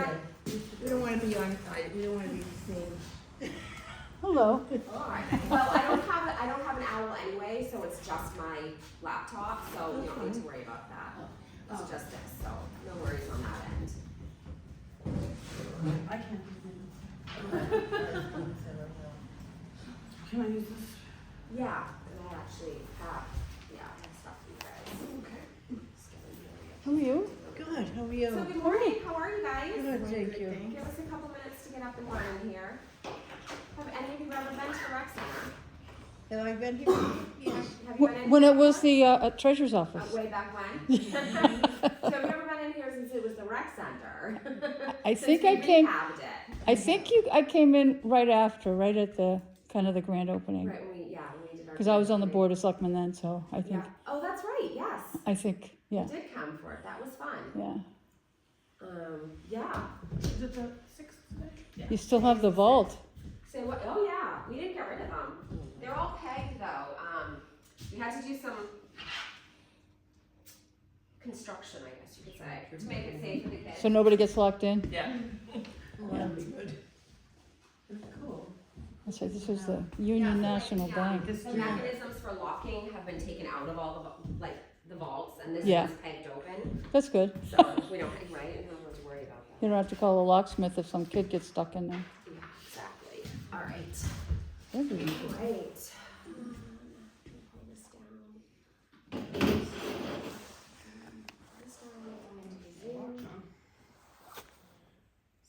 good. We don't wanna be on, we don't wanna be seen. Hello. Alright, well, I don't have an owl anyway, so it's just my laptop, so you don't need to worry about that. It's just this, so no worries on that end. I can't. Can I use this? Yeah, and I actually have, I have stuff for you guys. Okay. Just get in here. How are you? Good, how are you? So good morning, how are you guys? Good, thank you. Give us a couple minutes to get up and running here. Have any of you ever been to the rec center? Have I been here? Yes. Have you been in When here it was before? the treasurer's office. Way back when? So have you ever been in here since it was the rec center? I Since think we I came. rehabbed it. I think I came in right after, right at the kind of the grand opening. Right, when we did our. Because I was on the board of selectmen then, so I think. Yeah. Oh, that's right, yes. I think, You yeah, did come for it, that was fun. yeah. Yeah. Is it the 6th today? You still have the vault. Say what, oh yeah, we didn't get rid of them. They're all pegged though. We had to do some construction, I guess you could say, to make it safe for the kids. So nobody gets locked in? Yeah. That'll be good. Cool. That's right, this was the Union National Bank. The mechanisms for locking have been taken out of all the, the vaults, and this Yeah. one's pegged open, That's good. so we don't, right, you don't have to worry about that. You don't have to call a locksmith if some kid gets stuck in there. Yeah, exactly. All right. That'd be- Great. Pull this down. Pull this down, go into the Zoom.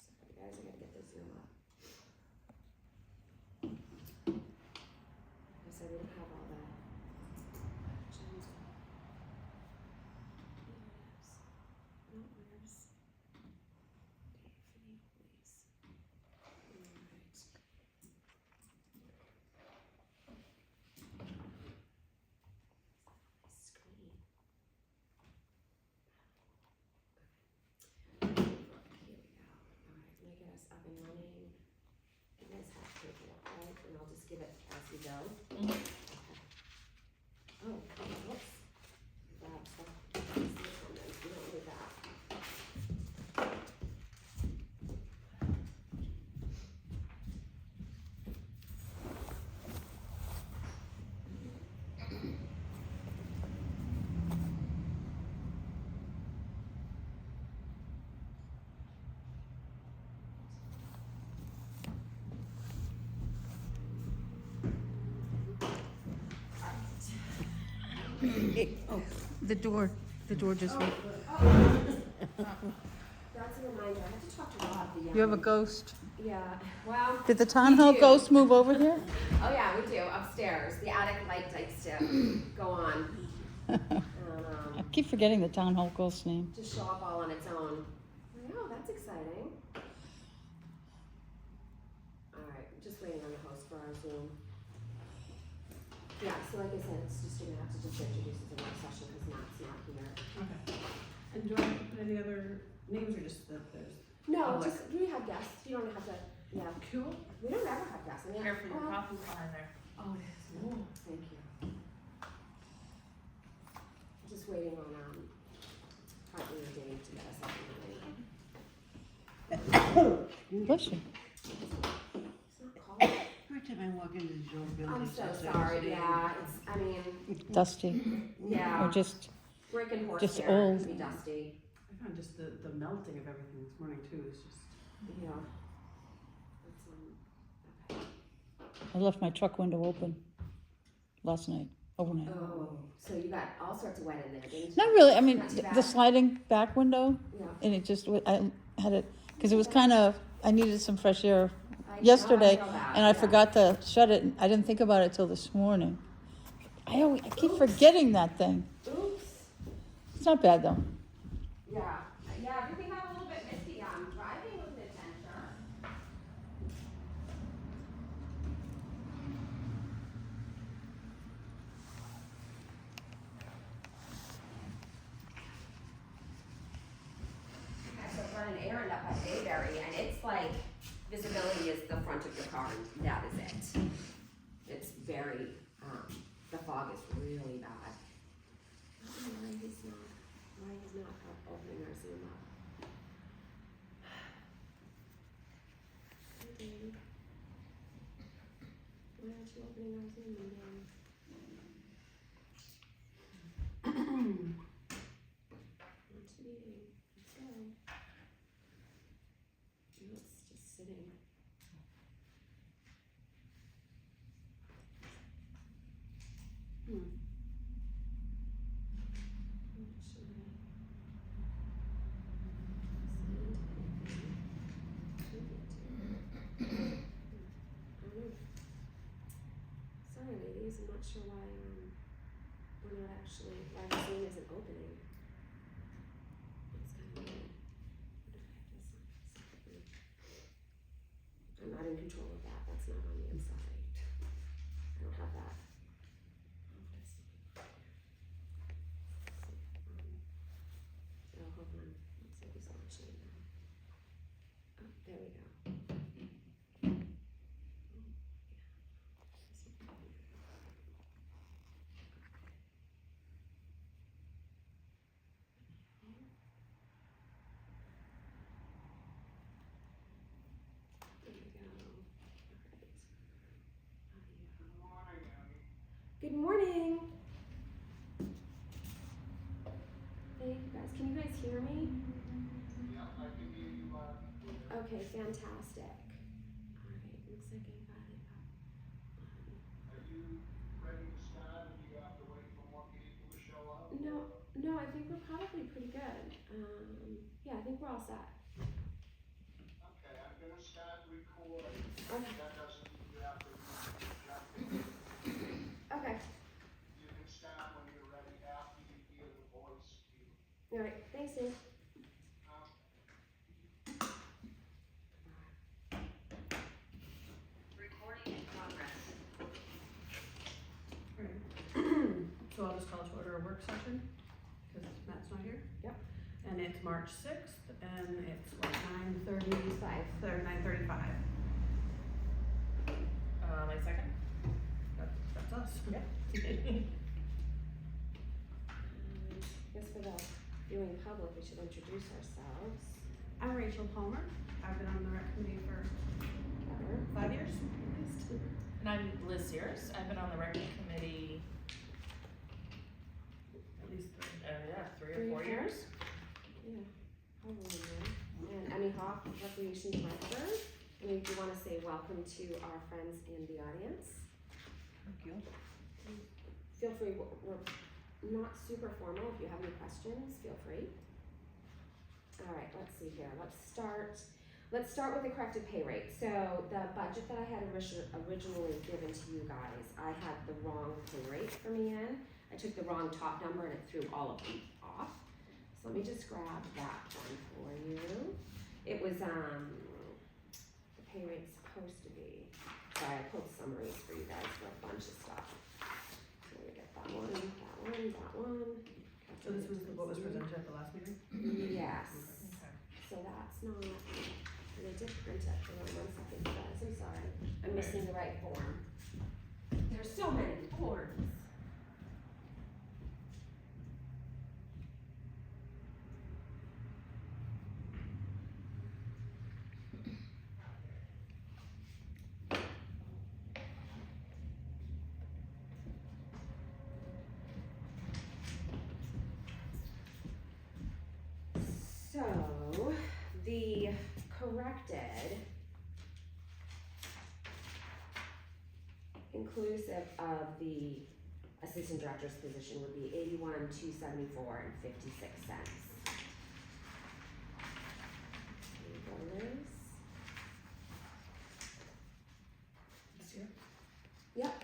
Sorry guys, I gotta get the Zoom up. I said we don't have all that. Options. No, where's Tiffany, please. Alright. Screen. Here we go. Alright, let me get us up and running. You guys have to take it up, right? And I'll just give it as we go. Okay. Oh, whoops. Grab stuff. We don't need that. The door just went. That's a reminder. I have to talk to Rob, the You have a ghost. Yeah, well. Did the town we hall do. ghost move over here? Oh yeah, we do, upstairs. The attic light likes to go on. And, I keep forgetting the town hall ghost's name. just show up all on its own. Oh, that's exciting. Alright, I'm just waiting on the host for our Zoom. Yeah, so like I said, it's just gonna have to just introduce it to the work session because Matt's not here. Okay. And do I put any other names or just that there's? No, Public. just, we have guests. You don't have to, yeah. Cool. We don't ever have guests. I mean, Careful, your well, coffee's behind there. Oh, it is. Oh, thank you. Just waiting on, partner Dave to get us up and running. Bless you. It's not cold. Every time I walk into the old building. I'm so sorry, yeah, it's, I mean, Dusty. yeah, Or just, brick and horse just hair old. can be dusty, I found just the melting of everything this morning too is just. yeah. It's, okay. I left my truck window open last night, overnight. Oh, so you got all sorts of wet in there, didn't you? Not really, I mean, Not too the bad. sliding back window, Yeah. and it just, I had it, because it was kind of, I needed some fresh air I yesterday, feel that, and I yeah. forgot to shut it, and I didn't think about it till this morning. I keep forgetting that thing. Oops, It's not bad though. yeah, everything got a little bit misty, driving was an adventure. I was running an errand up at Bayberry, and it's like, visibility is the front of your car, and that is it. It's very, the fog is really bad. I don't know why he's not opening our Zoom up. opening our Zoom meeting. Launch meeting, let's go. No, it's just sitting. Sorry ladies, I'm not sure why, we're not actually, why the Zoom isn't opening. It's kind of weird. I'm not in control of that, that's not on me, I'm sorry. I don't have that. Oh, hold on, let's see who's launching it now. Oh, there we go. Good morning. Thank you guys. Can you guys hear me? Yeah, I can hear you loud and clear. Okay, fantastic. All right, looks like I got it up. Are you ready to start, or do you have to wait for more people to show up? No, I think we're probably pretty good. Yeah, I think we're all set. Okay, I'm gonna start recording. Okay. That doesn't mean you have to jump in. Okay. You can start when you're ready after you hear the voice cue. All right. Thanks, Dave. Recording in progress. So I'll just call to order a work session, because Matt's not here. Yep. And it's March 6th, and it's what, 9:35? 9:35. My second? That's us. Yep. I guess for the viewing public, we should introduce ourselves. I'm Rachel Palmer. I've been on the rec committee for Better. 5 years at least. And I'm Liz Sears. I've been on the rec committee, At least 3. 3 or 4 years. Yeah, probably more. And Emmy Hawk, Recreation Director. And we do want to say welcome to our friends in the audience. Thank you. Feel free, we're not super formal. If you have any questions, feel free. All right, let's see here. Let's start with the corrected pay rate. So the budget that I had originally given to you guys, I had the wrong pay rate for me in. I took the wrong top number and it threw all of them off. So let me just grab that one for you. It was, the pay rate's supposed to be, sorry, I pulled summaries for you guys for a bunch of stuff. So we get that one. So this was what was presented at the last meeting? Yes. Okay. So that's not, and I did print it, hold on 1 second, guys, I'm sorry, I'm missing the right form. There's so many forms. So, the corrected, inclusive of the assistant director's position would be $81,274.56. There you go, Liz. This year? Yep.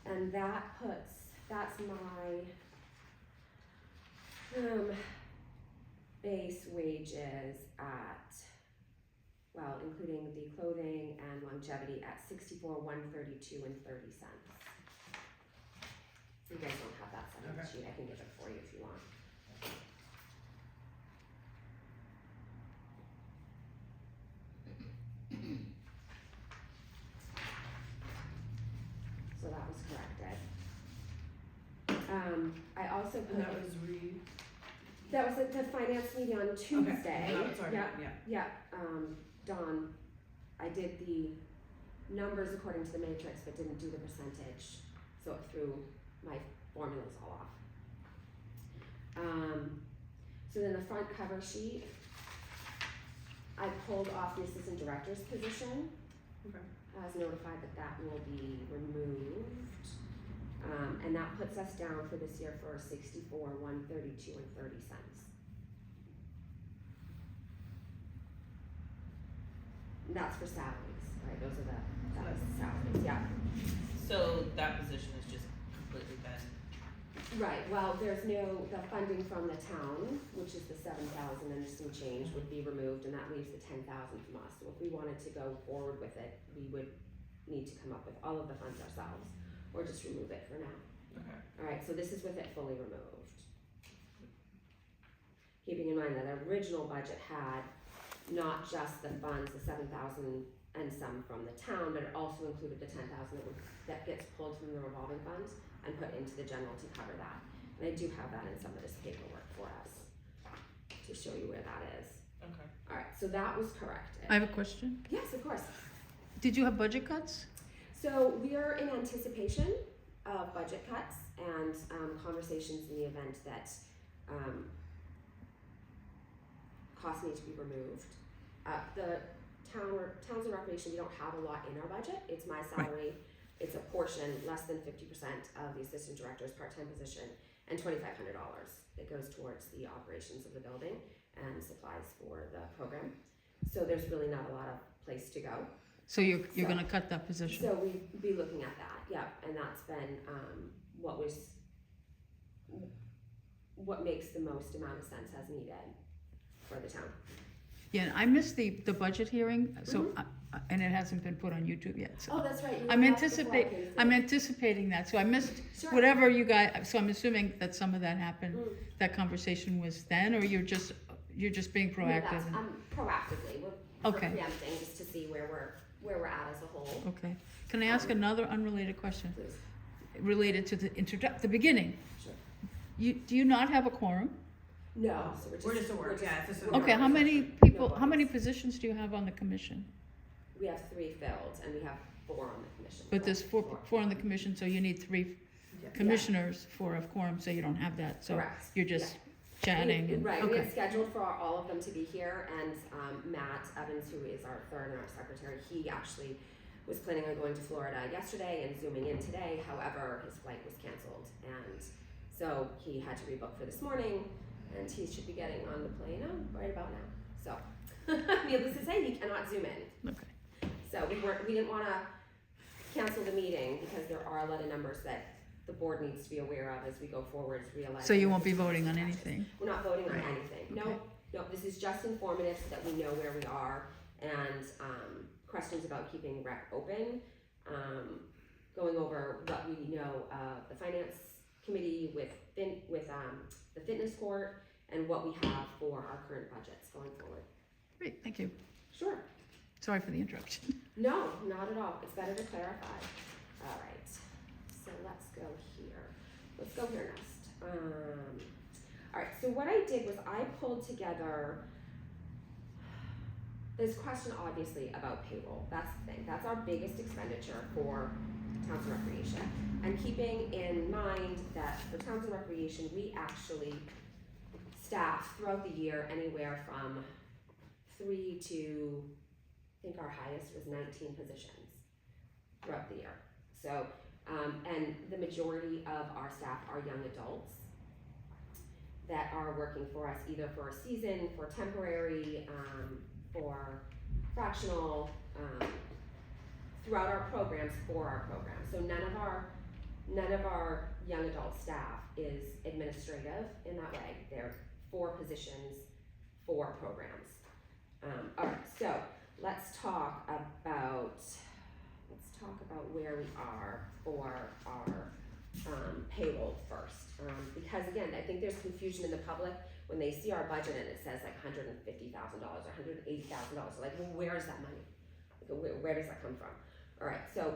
And that's my base wages at, well, including the clothing and longevity at $64,132.30. You guys don't have that second Okay. sheet, I can give it for you if you want. So that was corrected. I also put. And that was That was at the finance meeting on Tuesday. Okay. Oh, sorry, Yeah, yeah. yeah, Dawn, I did the numbers according to the matrix, but didn't do the percentage, so it threw my formulas all off. So then the front cover sheet, I pulled off the assistant director's position. Okay. I was notified that that will be removed. And that puts us down for this year for 64,132.30. That's for salaries, right? That was the salaries, yeah. So that position is just completely been, Right, well, the funding from the town, which is the 7,000 and some change, would be removed, and that leaves the 10,000 from us. So if we wanted to go forward with it, we would need to come up with all of the funds ourselves, or just remove it for now. okay, Alright, so this is with it fully removed. Keeping in mind that the original budget had not just the funds, the 7,000 and some from the town, but it also included the 10,000 that gets pulled from the revolving fund and put into the general to cover that. And I do have that in some of this paperwork for us to show you where that is. okay. Alright, so that was corrected. I have a question. Yes, of course. Did you have budget cuts? So we are in anticipation of budget cuts and conversations in the event that costs need to be removed. The Townsend Recreation, we don't have a lot in our budget. It's my salary. It's a portion, less than 50% of the assistant director's part-time position, and $2,500 that goes towards the operations of the building and supplies for the program. So there's really not a lot of place to go. So you're So- gonna cut that position? So we'd be looking at that, yeah, and that's been what makes the most amount of sense as needed for the town. Yeah, and I missed the budget hearing, so, and it hasn't been put on YouTube yet, so. Oh, that's right. You I'm were asked before I came through. I'm anticipating that, so I missed Sure. whatever you guys, so I'm assuming that some of that happened, Mm. that conversation was then, or you're just being No, proactive? that's, and- proactively, we're Okay. preempting just to see where we're at as a whole. Okay, can I ask another unrelated question, Please. related to the beginning? Sure. Do you not have a quorum? No, so We're just a work, yeah, it's just a Okay, how work many session. people, No how many votes. positions do you have on the commission? We have 3 filled and we have 4 on the commission. But there's four on the commission, so you need 3 Yeah. commissioners for a quorum, so you don't have that, so Correct. you're just chatting and, Right, we had okay, scheduled for all of them to be here, and Matt Evans, who is our third and our secretary, he actually was planning on going to Florida yesterday and zooming in today. However, his flight was canceled, and so he had to rebook for this morning, and he should be getting on the plane right about now. So, needless to say, he cannot zoom in. okay. So we didn't want to cancel the meeting because there are a lot of numbers that the board needs to be aware of as we go forward, realizing. So you won't be voting on anything? We're not voting on Right. anything. Okay. No, this is just informative so that we know where we are, and questions about keeping rec open, going over what we know of the finance committee with the fitness court, and what we have for our current budgets going forward. Great, thank you. Sure. Sorry for the interruption. No, not at all. It's better to clarify. All right. So let's go here. Let's go here next. All right. So what I did was I pulled together this question, obviously, about payroll. That's the thing. That's our biggest expenditure for Townsend Recreation. And keeping in mind that for Townsend Recreation, we actually staff throughout the year anywhere from 3 to, I think our highest was 19 positions throughout the year. So, and the majority of our staff are young adults that are working for us either for a season, for temporary, for fractional, throughout our programs, for our programs. So none of our young adult staff is administrative in that way. They're for positions, for programs. All right, so let's talk about where we are for our payroll first. Because again, I think there's confusion in the public when they see our budget and it says like $150,000 or $180,000. Like, well, where is that money? Like, where does that come from? All right, so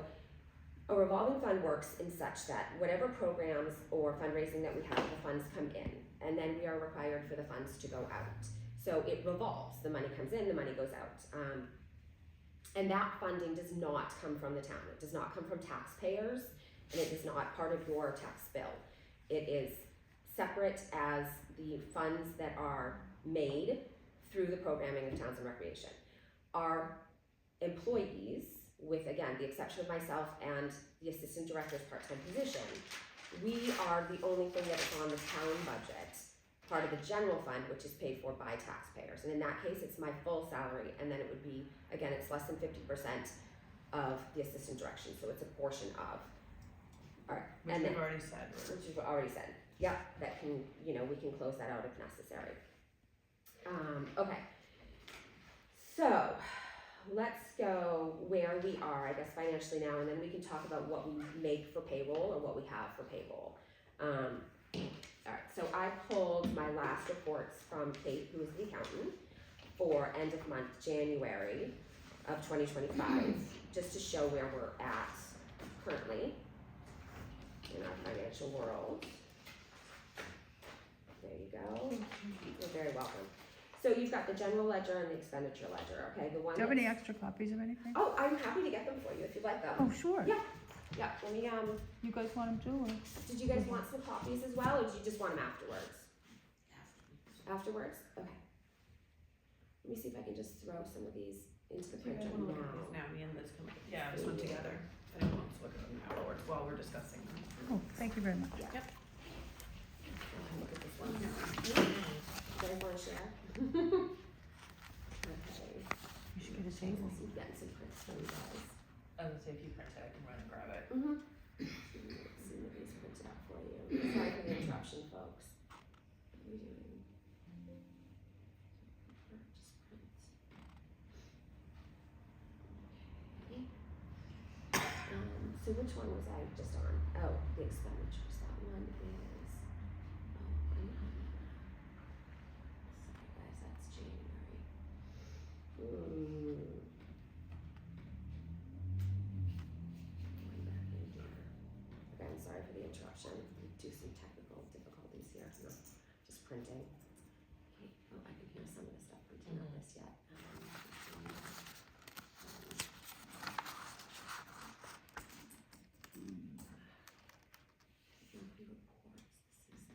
a revolving fund works in such that whatever programs or fundraising that we have, the funds come in, and then we are required for the funds to go out. So it revolves. The money comes in, the money goes out. And that funding does not come from the town, it does not come from taxpayers, and it is not part of your tax bill. It is separate as the funds that are made through the programming of Townsend Recreation. Our employees, with again, the exception of myself and the assistant director's part-time position, we are the only thing that is on the town budget, part of the general fund, which is paid for by taxpayers. And in that case, it's my full salary, and then it would be, again, it's less than 50% of the assistant direction, so it's a portion of. All right, Which and we've then, already said. which we've already said. Yep, that can, you know, we can close that out if necessary. Okay. So, let's go where we are, I guess, financially now, and then we can talk about what we make for payroll or what we have for payroll. Alright, so I pulled my last reports from Kate, who is the accountant, for end of month January of 2025, just to show where we're at currently in our financial world. There you go. You're very welcome. So you've got the general ledger and the expenditure ledger, okay? The one Do you have any that's- extra copies of anything? Oh, I'm happy to get them for you if you'd like them. Oh, sure. Yeah. Yeah, let me, You guys want them too, or? did you guys want some copies as well, or did you just want them afterwards? Afterwards? Okay. Let me see if I can just throw some of these into the printer now. Now, me and Liz can look at, yeah, this one together. If anyone wants to look at them afterwards while we're discussing them. Oh, thank you very much. Yeah. Yep. Look at this one. You guys wanna share? Okay. You should get a table. I'm getting some prints from you guys. I was gonna say, if you print it, I can run and grab it. Mm-hmm. See what these printed out for you. Sorry for the interruption, folks. What are we doing? Just print. Okay. So which one was I just on? Oh, the expenditures. That one is. Oh, I'm not. Sorry, guys. That's January. Going back in here. Okay, I'm sorry for the interruption. We do some technical difficulties here. No, just printing. Okay. Oh, I can hear some of the stuff printing, not this yet. Monthly reports.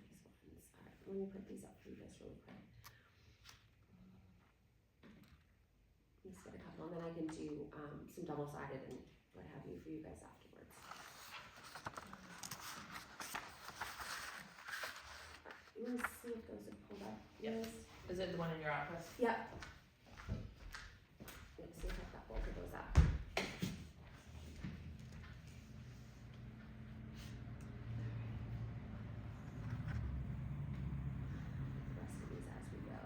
This is these ones. All right, let me put these up for you guys really quick. Let's get a couple, and then I can do some double-sided and what have you for you guys afterwards. You wanna see if those are pulled up? Yep. Liz? Is it the one in your office? Yep. Let's see if I've got both of those up. The rest of these as we go.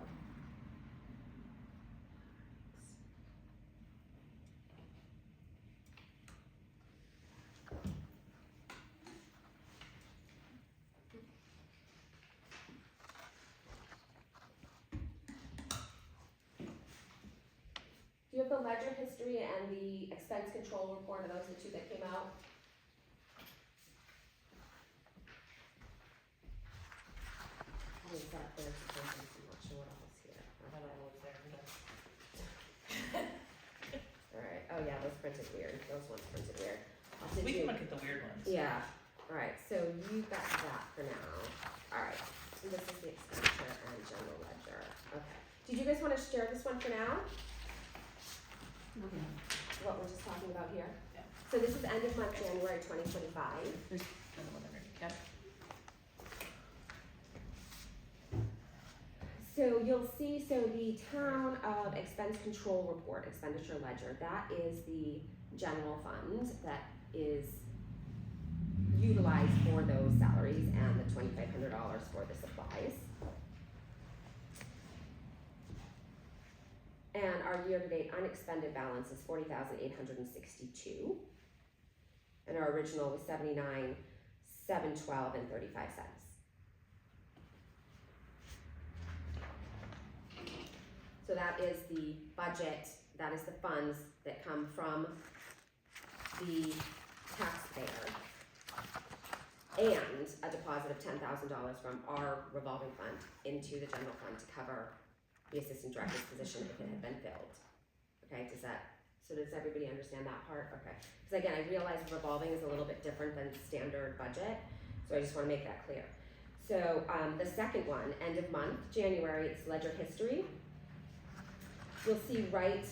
Do you have the ledger history and the expense control report? Are those the two that came out? I think that there's something, I'm not sure what else here. I don't know what's there. Alright, oh yeah, those printed weird, those ones printed weird. I'll send We you- can look at the weird ones. Yeah, alright, so you got that for now. Alright, so this is the expenditure and general ledger. Okay. Did you guys wanna share this one for now? What we're just talking about here? Yeah. So this is end of month January 2025. There's another one underneath. Yep. So you'll see, so the town of expense control report, expenditure ledger, that is the general fund that is utilized for those salaries and the $2,500 for the supplies. And our year-to-date unexpended balance is $40,862. And our original was $79,712 and 35 cents. So that is the budget, that is the funds that come from the taxpayer. And a deposit of $10,000 from our revolving fund into the general fund to cover the assistant director's position if it had been filled. Okay, does that So does everybody understand that part? Okay. Because again, I realize revolving is a little bit different than standard budget, so I just wanna make that clear. So, the second one, end of month, January, it's ledger history. You'll see right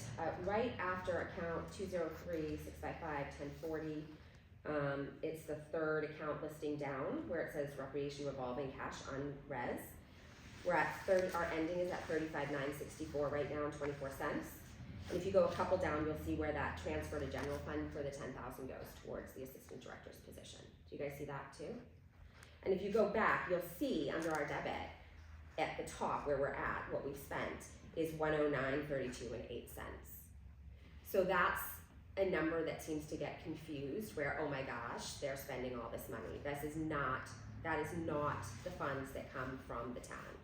after account 203-655-1040, it's the third account listing down where it says recreation revolving cash unres. We're at our ending is at $35,964 right now and 24 cents. And if you go a couple down, you'll see where that transfer to general fund for the 10,000 goes towards the assistant director's position. Do you guys see that too? And if you go back, you'll see under our debit at the top where we're at, what we've spent is $109.32 cents. So that's a number that seems to get confused where, oh my gosh, they're spending all this money. That is not the funds that come from the town.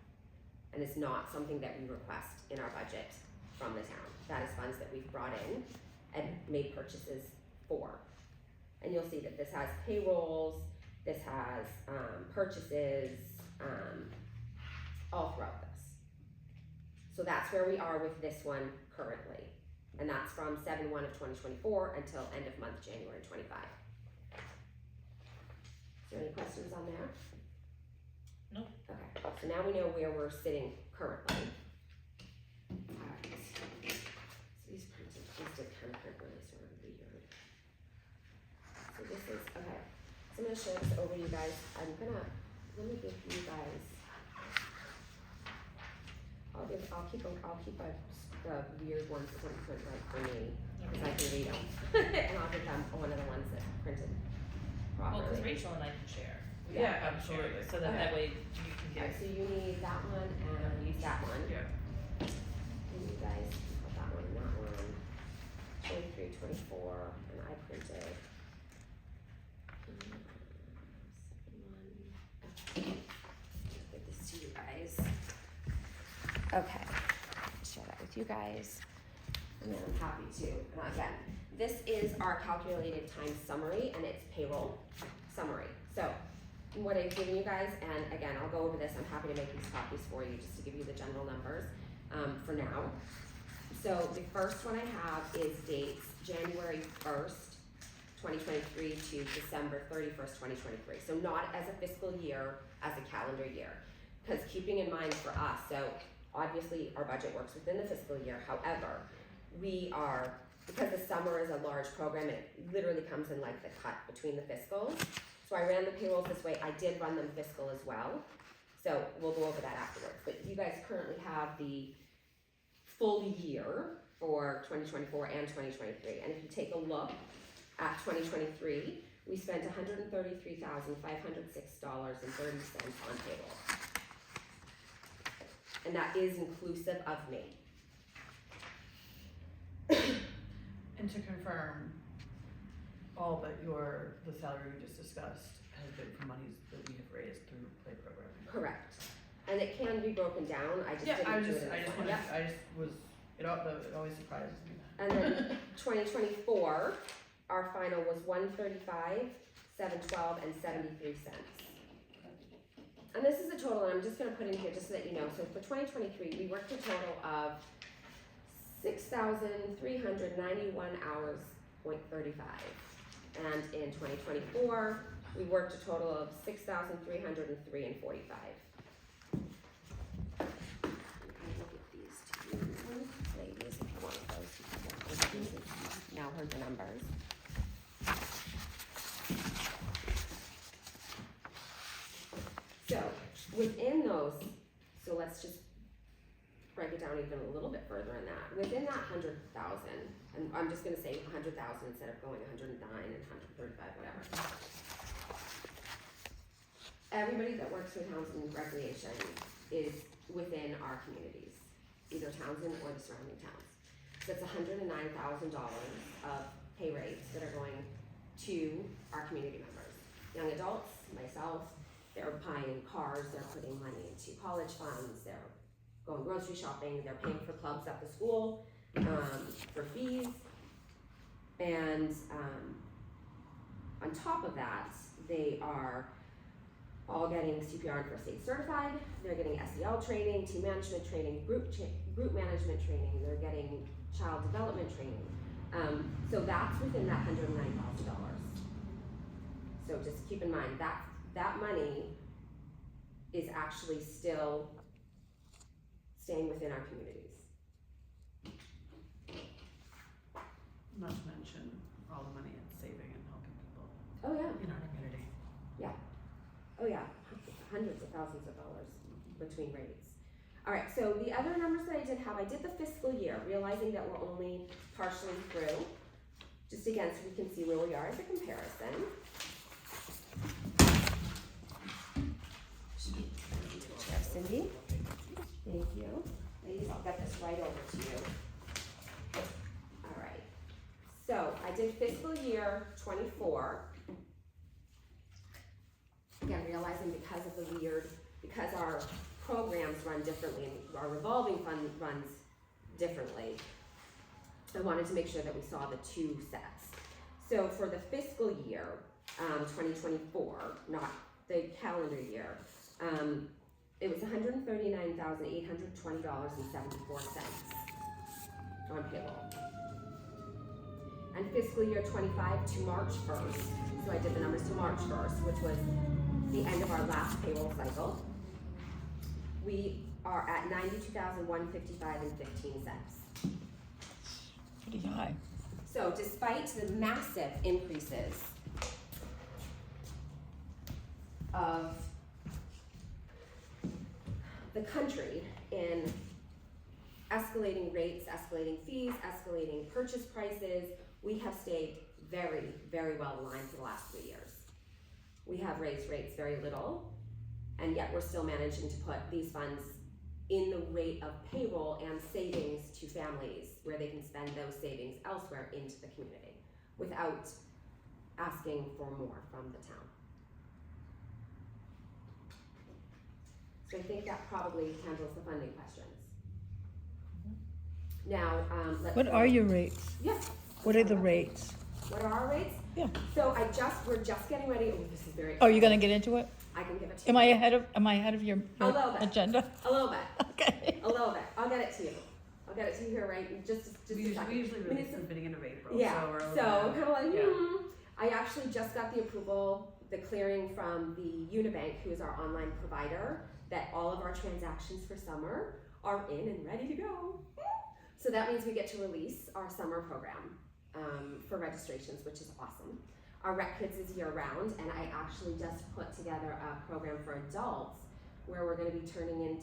And it's not something that we request in our budget from the town. That is funds that we've brought in and made purchases for. And you'll see that this has payrolls, this has purchases, all throughout this. So that's where we are with this one currently. And that's from 7/1 of 2024 until end of month, January 25. Is there any questions on there? No. Okay, so now we know where we're sitting currently. Alright, so these printed, these did kind of print really sort of weird. So this is, okay, so I'm gonna share this over you guys. Let me give you guys, I'll keep the weird ones that don't print right for me, because I can read them. And I'll give them one of the ones that printed Well, properly. because Rachel and I can share. Yeah, I'm sure, absolutely. so that that way you can Alright, give. so you need that one and that one. Yeah. And you guys can put that one and that one. 23, 24, and I printed. Give this to you guys. Okay, share that with you guys. And then I'm happy to, and again, this is our calculated time summary and it's payroll summary. So, what I've given you guys, and again, I'll go over this, I'm happy to make these copies for you just to give you the general numbers for now. So the first one I have is dates January 1st, 2023 to December 31st, 2023. So not as a fiscal year, as a calendar year. Because keeping in mind for us, so obviously our budget works within the fiscal year, however, because the summer is a large program, and it literally comes in like the cut between the fiscals. So I ran the payrolls this way. I did run them fiscal as well. So we'll go over that afterwards. But you guys currently have the full year for 2024 and 2023. And if you take a look at 2023, we spent $133,506.30 on payroll. And that is inclusive of me. And to confirm, all but the salary we just discussed has been from monies that we have raised through play programming. Correct. And it can be broken down. I just Yeah, didn't do it. it always surprises me. And then 2024, our final was $135,712 and 73 cents. And this is a total, and I'm just gonna put in here just so that you know. So for 2023, we worked a total of 6,391 hours, 0.35. And in 2024, we worked a total of 6,303 and 45. I look at these two ladies, if you want those, you've now heard the numbers. So within those, so let's just break it down even a little bit further in that. Within that 100,000, and I'm just gonna say 100,000 instead of going 109 and 135, whatever. Everybody that works for Townsend Recreation is within our communities, either Townsend or the surrounding towns. So it's $109,000 of pay rates that are going to our community members. Young adults, myself, they're buying cars, they're putting money into college funds, they're going grocery shopping, they're paying for clubs at the school, for fees. And on top of that, they are all getting CPR and first aid certified, they're getting SEL training, team management training, group management training, they're getting child development training. So that's within that $109,000. So just keep in mind that money is actually still staying within our communities. Not to mention all the money it's saving and helping people Oh yeah, in our community. oh yeah, hundreds of thousands of dollars between rates. All right, so the other numbers that I did the fiscal year, realizing that we're only partially through, just again, so we can see where we are as a comparison. Chair Cindy, thank you. Ladies, I'll get this right over to you. All right, so I did fiscal year 24. Again, realizing because our programs run differently and our revolving fund runs differently, I wanted to make sure that we saw the two sets. So for the fiscal year, 2024, not the calendar year, it was $139,820.74 on payroll. And fiscal year 25 to March 1st, so I did the numbers to March 1st, which was the end of our last payroll cycle. We are at $92,155.15. Pretty high. So despite the massive increases of the country in escalating rates, escalating fees, escalating purchase prices, we have stayed very, very well aligned for the last 3 years. We have raised rates very little, and yet we're still managing to put these funds in the rate of payroll and savings to families where they can spend those savings elsewhere into the community without asking for more from the town. So I think that probably handles the funding questions. Now, What are your rates? Yeah. What are the rates? What are our rates? Yeah. So we're just getting ready. Oh, this is very. Oh, you're gonna get into it? I can give it to you. Am I ahead of your A little bit. agenda? A little bit. Okay. A little bit. I'll get it to you. I'll get it to you here right in just We a usually second. release the beginning of April, Yeah. so we're a So little I'm bit- kind of like, yeah. I actually just got the approval, the clearing from the Unibank, who is our online provider, that all of our transactions for summer are in and ready to go. So that means we get to release our summer program for registrations, which is awesome. Our Rec Kids is year round, and I actually just put together a program for adults where we're going to be turning in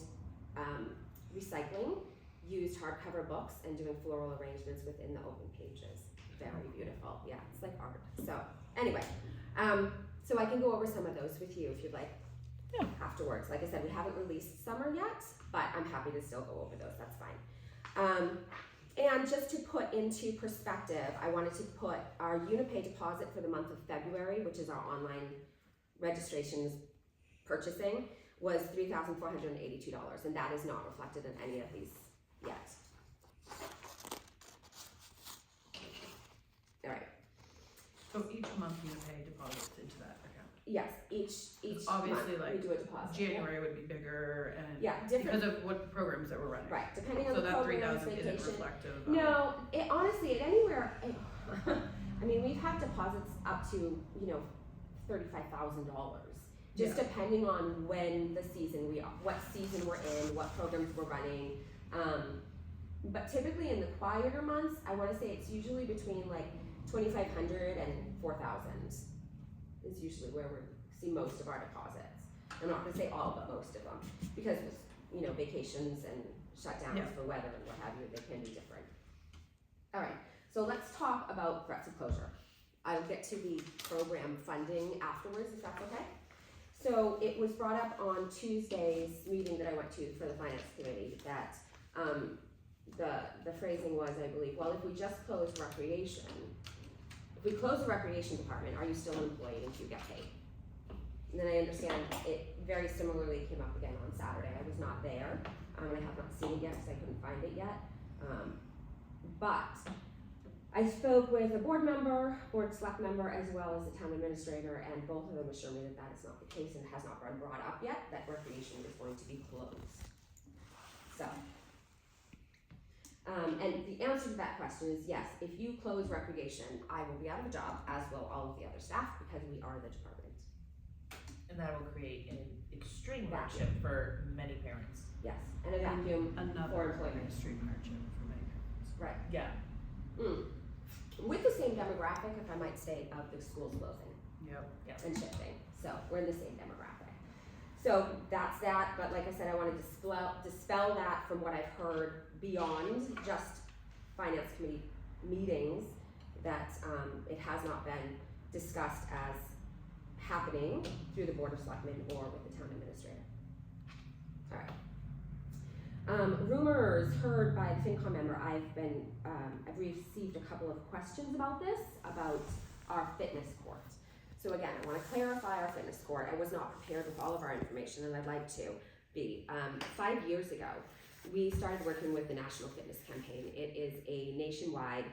recycling used hardcover books and doing floral arrangements within the open pages. Very beautiful. Yeah, it's like art. So anyway, so I can go over some of those with you if you'd like. Yeah. Afterwards. Like I said, we haven't released summer yet, but I'm happy to still go over those. That's fine. And just to put into perspective, I wanted to put our Unipay deposit for the month of February, which is our online registrations purchasing, was $3,482, and that is not reflected in any of these yet. All right. So each month you pay deposits into that account. Yes, each Obviously, month like, we do a deposit. January would be bigger and Yeah, different. because of what programs that we're running. Right, depending on So the that programs, 3,000 isn't vacation. reflective of. No, it honestly, at anywhere, I mean, we've had deposits up to, $35,000. Just Yeah. depending on when the season what season we're in, what programs we're running. But typically in the quieter months, I wanna say it's usually between like 2,500 and 4,000 is usually where we see most of our deposits. I'm not gonna say all, but most of them, because vacations and shutdowns Yeah. for weather and what have you, they can be different. All right, so let's talk about threats of closure. I'll get to the program funding afterwards, if that's okay. So it was brought up on Tuesday's meeting that I went to for the finance committee that the phrasing was, I believe, well, if we just close recreation, if we close the recreation department, are you still an employee and do you get paid? And then I understand it very similarly came up again on Saturday. I was not there, and I have not seen it yet because I couldn't find it yet. But I spoke with a board select member, as well as the town administrator, and both of them assured me that that is not the case and has not been brought up yet, that recreation is going to be closed. So, and the answer answer to that question is yes, if you close recreation, I will be out of a job, as will all of the other staff, because we are the department. And that will create an extreme Vacuum. hardship for many parents. Yes, and a vacuum for Another employment. extreme hardship for many parents. Right. Yeah. With the same demographic, if I might say, of the schools closing Yep. and shifting. So we're in the same demographic. So that's that, but like I said, I want to dispel that from what I've heard beyond just finance committee meetings, that it has not been discussed as happening through the Board of Selectmen or with the town administrator. All right. Rumors heard by the FinCom member. I've received a couple of questions about this, about our fitness court. So again, I want to clarify our fitness court. I was not prepared with all of our information, and I'd like to be. 5 years ago, we started working with the National Fitness Campaign. It is a nationwide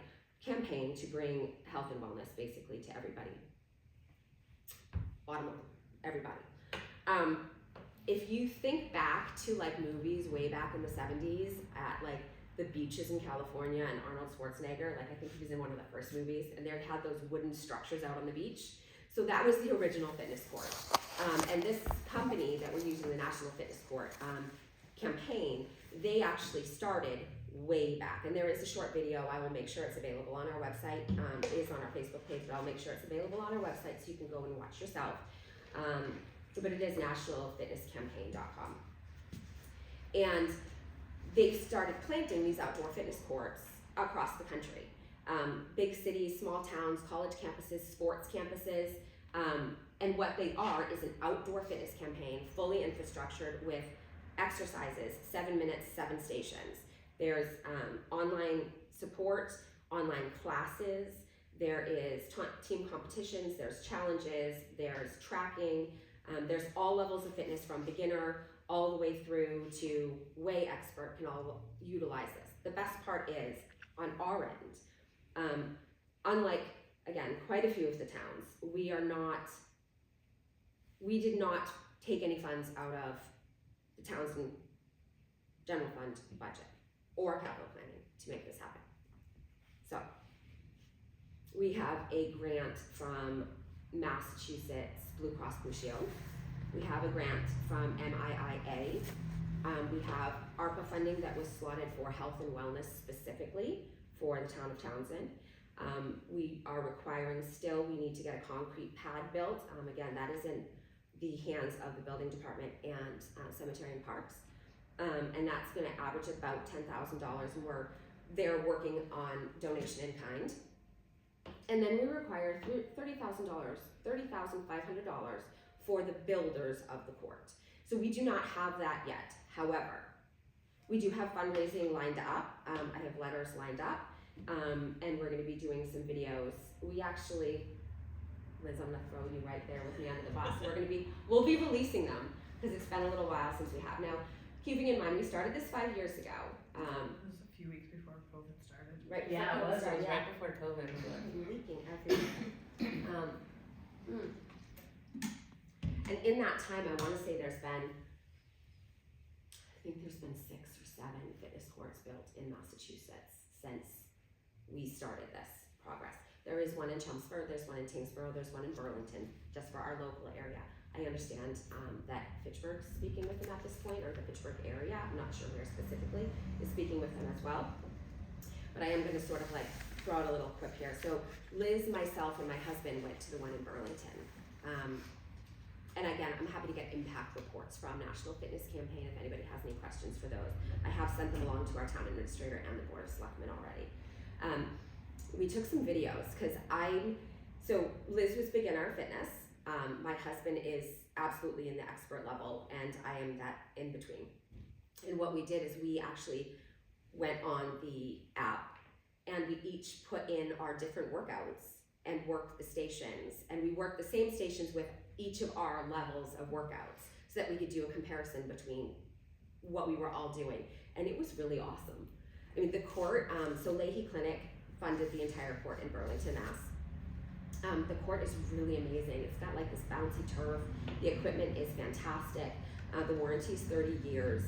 campaign to bring health and wellness basically to everybody. Everybody. If you think back to like movies way back in the 70s at like the beaches in California and Arnold Schwarzenegger, like I think he was in one of the first movies, and they had those wooden structures out on the beach. So that was the original fitness court. And this company that we're using, the National Fitness Court campaign, they actually started way back. And there is a short video. I will make sure it's available on our website. It is on our Facebook page, but I'll make sure it's available on our website so you can go and watch yourself. But it is nationalfitnesscampaign.com. And they've started planting these outdoor fitness courts across the country. Big cities, small towns, college campuses, sports campuses. And what they are is an outdoor fitness campaign, fully infrastructured with exercises, 7 minutes, 7 stations. There's online support, online classes, there is team competitions, there's challenges, there's tracking, there's all levels of fitness from beginner all the way through to way expert can all utilize this. The best part is, on our end, unlike, again, quite a few of the towns, we did not take any funds out of the Townsend general fund budget or capital planning to make this happen. So, we have a grant from Massachusetts Blue Cross Blue Shield. We have a grant from MIIA. We have ARPA funding that was slotted for health and wellness specifically for the town of Townsend. We are requiring still, we need to get a concrete pad built. Again, that is in the hands of the building department and cemetery and parks. And that's gonna average about $10,000, and they're working on donation in kind. And then we require $30,500 for the builders of the court. So we do not have that yet. However, we do have fundraising lined up. I have letters lined up, and we're gonna be doing some videos. We actually, Liz, I'm gonna throw you right there with me under the bus. We'll be releasing them, because it's been a little while since we have. Now, keeping in mind, we started this 5 years ago. It was a few weeks before COVID started. Right Yeah, before it was started, right before COVID. leaking everywhere. And in that time, I wanna say there's been 6 or 7 fitness courts built in Massachusetts since we started this progress. There is one in Chelmsford, there's one in Tingsboro, there's one in Burlington, just for our local area. I understand that Fitchburg's speaking with them at this point, or the Fitchburg area, I'm not sure where specifically, is speaking with them as well. But I am gonna sort of like throw out a little quip here. So Liz, myself, and my husband went to the one in Burlington. And again, I'm happy to get impact reports from National Fitness Campaign if anybody has any questions for those. I have sent them along to our town administrator and the Board of Selectmen already. We took some videos, so Liz was beginner fitness. My husband is absolutely in the expert level, and I am that in between. And what we did is we actually went on the app, and we each put in our different workouts and worked the stations, and we worked the same stations with each of our levels of workouts so that we could do a comparison between what we were all doing. And it was really awesome. I mean, the court, so Leahy Clinic funded the entire court in Burlington, Mass. The court is really amazing. It's got like this bouncy turf. The equipment is fantastic. The warranty is 30 years.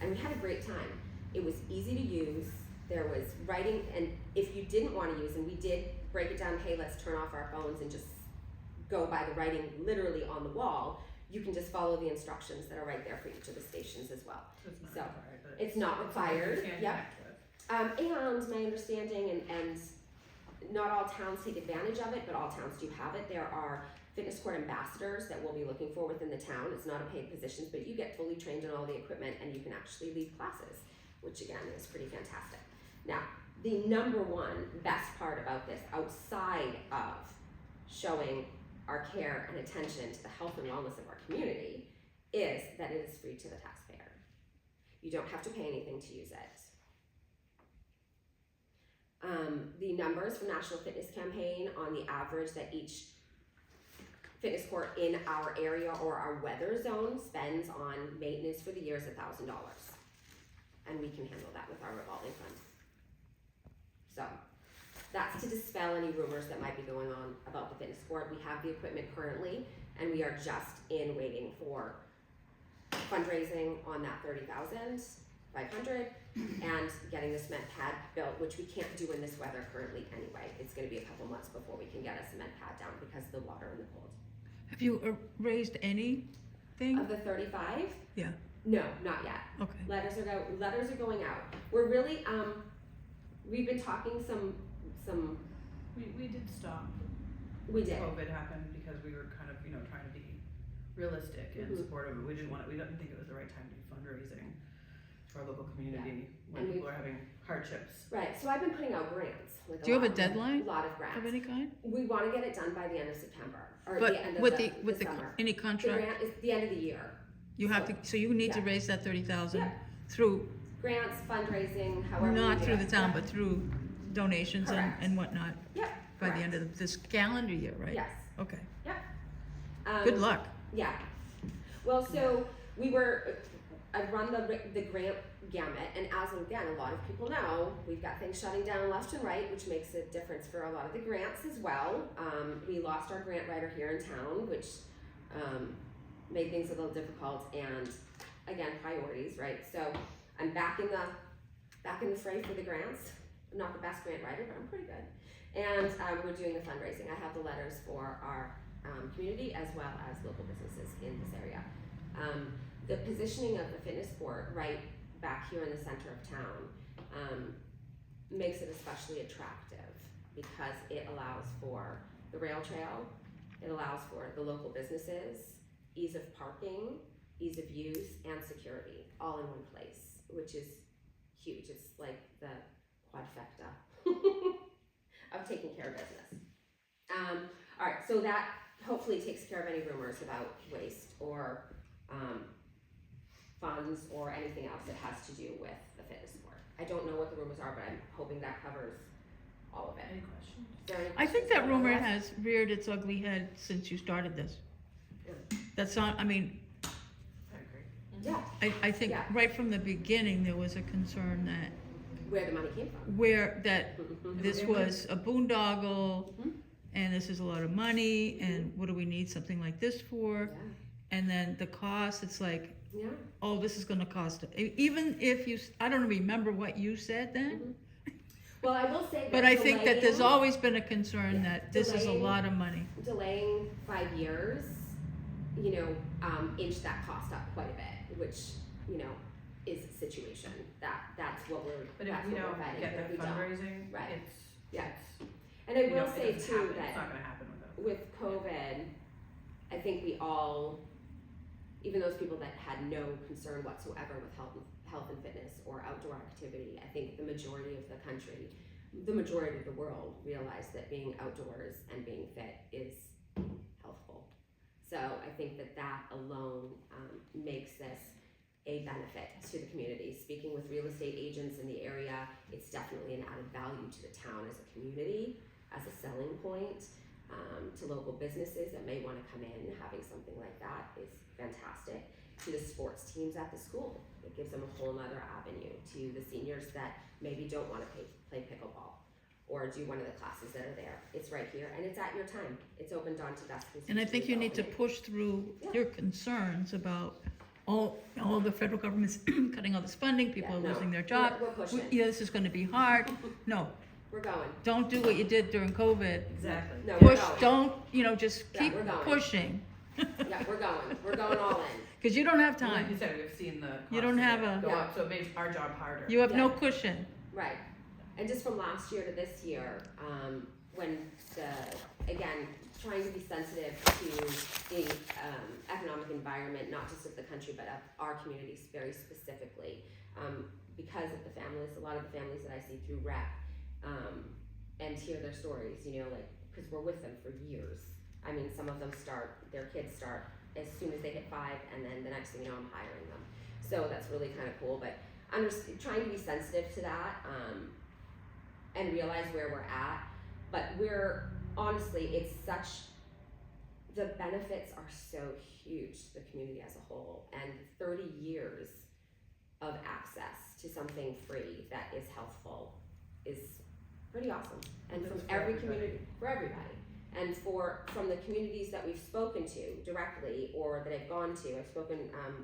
And we had a great time. It was easy to use. there was writing, and if you didn't wanna use them, we did break it down, hey, let's turn off our phones and just go by the writing literally on the wall. You can just follow the instructions that are right there for each of the stations as well. So it's not So, required, but it's not something you required, can yep. connect with. And my understanding, and not all towns take advantage of it, but all towns do have it. There are fitness court ambassadors that we'll be looking for within the town. It's not a paid position, but you get fully trained in all the equipment and you can actually lead classes, which again is pretty fantastic. Now, the number one best part about this, outside of showing our care and attention to the health and wellness of our community, is that it is free to the taxpayer. You don't have to pay anything to use it. The numbers for National Fitness Campaign on the average that each fitness court in our area or our weather zone spends on maintenance for the year is $1,000. And we can handle that with our revolving fund. So that's to dispel any rumors that might be going on about the fitness court. We have the equipment currently, and we are just in waiting for fundraising on that $30,500 and getting the cement pad built, which we can't do in this weather currently anyway. It's gonna be a couple months before we can get a cement pad down because of the water and the cold. Have you raised anything? Of the 35? Yeah. No, not yet. Okay. Letters are going out. We're really, we've been talking some, We did stop. we did. COVID happened because we were kind of, trying to be realistic and Mhm. supportive. We didn't think it was the right time to be fundraising for our local community when And people are having hardships. Right, so I've been putting out grants. Like Do you have a lot- deadline A lot of of grants. any kind? We wanna get it done by the end of September, or But the end of with the summer. any The contract, grant is the end of the year. you have to, so you need to Yeah. raise that 30,000 Yeah. through, Grants, fundraising, however we not do through it. the town, Yeah. but through donations Correct. and whatnot Yep. by the end of this calendar year, right? Yes. Okay. Um, Good luck. Yeah. Well, so I've run the grant gamut, and as again, a lot of people know, we've got things shutting down left and right, which makes a difference for a lot of the grants as well. We lost our grant writer here in town, which made things a little difficult, and again, priorities, right? So I'm back in the fray for the grants. I'm not the best grant writer, but I'm pretty good. And we're doing the fundraising. I have the letters for our community as well as local businesses in this area. The positioning of the fitness court right back here in the center of town makes it especially attractive because it allows for the rail trail, it allows for the local businesses, ease of parking, ease of use, and security all in one place, which is huge. It's like the quadfecta of taking care of business. All right, so that hopefully takes care of any rumors about waste or funds or anything else that has to do with the fitness court. I don't know what the rumors are, but I'm hoping that covers all of it. Any questions? Is there any I think questions that about rumor that? has reared its ugly head since you started this. Yeah. That's not, I mean, I agree. Yeah, I think Yeah. right from the beginning, there was a concern that where the money came from. this was a boondoggle, Mhm. and this is a lot of money, and what do we need something like this for? Yeah, And then the cost, it's like, yeah. oh, this is gonna cost, even if you, I don't remember what you said then, Well, I will say that but I think that there's delaying- always been a concern Yeah. that this is a Delaying- lot of money. delaying 5 years, inched that cost up quite a bit, which, is a situation. That's what we're, But if that's we what we're don't vetting, get but if we the don't. fundraising, Right. it's, Yeah. it's, And I will it say doesn't too happen. It's that not gonna happen without. with COVID, I think we all, even those people that had no concern whatsoever with health and fitness or outdoor activity, I think the majority of the country, the majority of the world realized that being outdoors and being fit is healthful. So I think that alone makes this a benefit to the community. Speaking with real estate agents in the area, it's definitely an added value to the town as a community, as a selling point. To local businesses that may want to come in, having something like that is fantastic. To the sports teams at the school, it gives them a whole nother avenue. To the seniors that maybe don't want to play pickleball or do one of the classes that are there, it's right here and it's at your time. It's opened on to dusk. And I think you need to opening. push through Yeah. your concerns about oh, the federal government's cutting all this funding, people Yeah, are no, losing their job. We're pushing. Yeah, this is gonna be hard. No, We're going. don't do what you did during COVID. Exactly. No, we're Push, going. don't, just Yeah, keep we're going. pushing, Yeah, we're going. We're going all in. cause you don't have Well, Like you time. said, we've seen the You don't cost of have it a- go up, so it makes our job harder. You have no Yeah. cushion. Right, and just from last year to this year, when again, trying to be sensitive to the, economic environment, not just of the country, but of our communities very specifically. Because of the families, a lot of the families that I see through rec, and hear their stories, like, cause we're with them for years. I mean, some of them their kids start as soon as they hit 5, and then the next thing you know, I'm hiring them. So that's really kind of cool, but trying to be sensitive to that, and realize where we're at. But honestly, the benefits are so huge to the community as a whole, and 30 years of access to something free that is healthful is pretty awesome. And It's from for every everybody. community, for everybody. And from the communities that we've spoken to directly or that I've gone to, I've spoken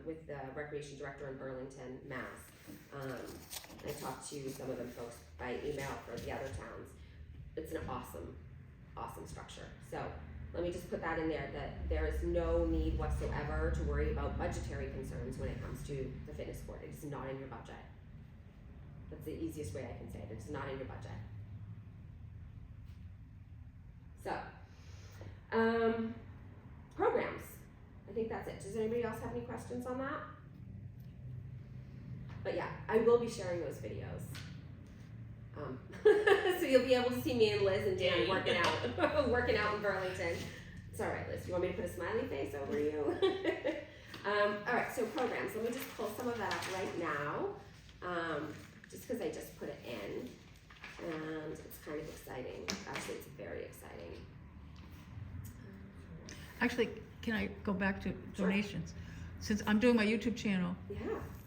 with the recreation director in Burlington, Mass. I talked to some of them folks by email for the other towns. It's an awesome structure. So let me just put that in there, that there is no need whatsoever to worry about budgetary concerns when it comes to the fitness court. It is not in your budget. That's the easiest way I can say it. It's not in your budget. So, programs. I think that's it. Does anybody else have any questions on that? But yeah, I will be sharing those videos. So you'll be able to see me and Liz and Dan working out in Burlington. It's all right, Liz. You want me to put a smiley face over you? All right, so programs. Let me just pull some of that up right now, just because I just put it in, and it's kind of exciting. Actually, it's very exciting. Actually, can I go back to Sure. donations? Since I'm doing my YouTube channel Yeah.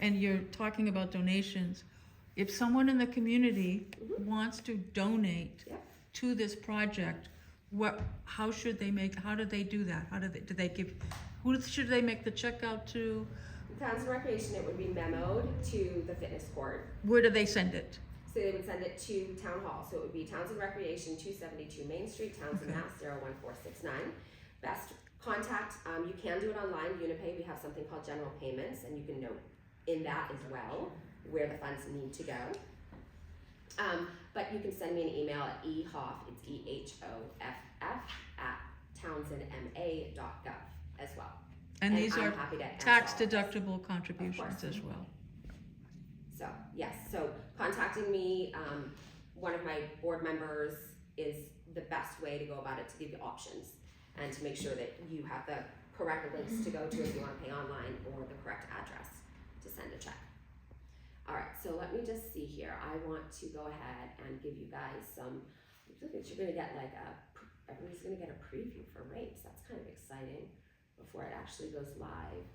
and you're talking about donations, if someone in the community Mhm. wants to donate Yep. to this project, how do they do that? Who should they make the check out to? Townsend Recreation, it would be memoed to the fitness court. Where do they send it? So they would send it to Town Hall. So it would be Townsend Recreation, 272 Main Street, Townsend, Okay. Mass. 01469. Best contact, you can do it online, Unipay. We have something called general payments, and you can note in that as well where the funds need to go. But you can send me an email at ehoff, it's EHOFF, at townsendma.gov as well. And these I'm are happy to answer tax all of those. deductible contributions as well. So, yes, so contacting me, one of my board members is the best way to go about it, to give you options and to make sure that you have the correct links to go to if you want to pay online, or the correct address to send a check. All right, so let me just see here. I want to go ahead and give you guys some, I think you're gonna get everybody's gonna get a preview for rates. That's kind of exciting before it actually goes live.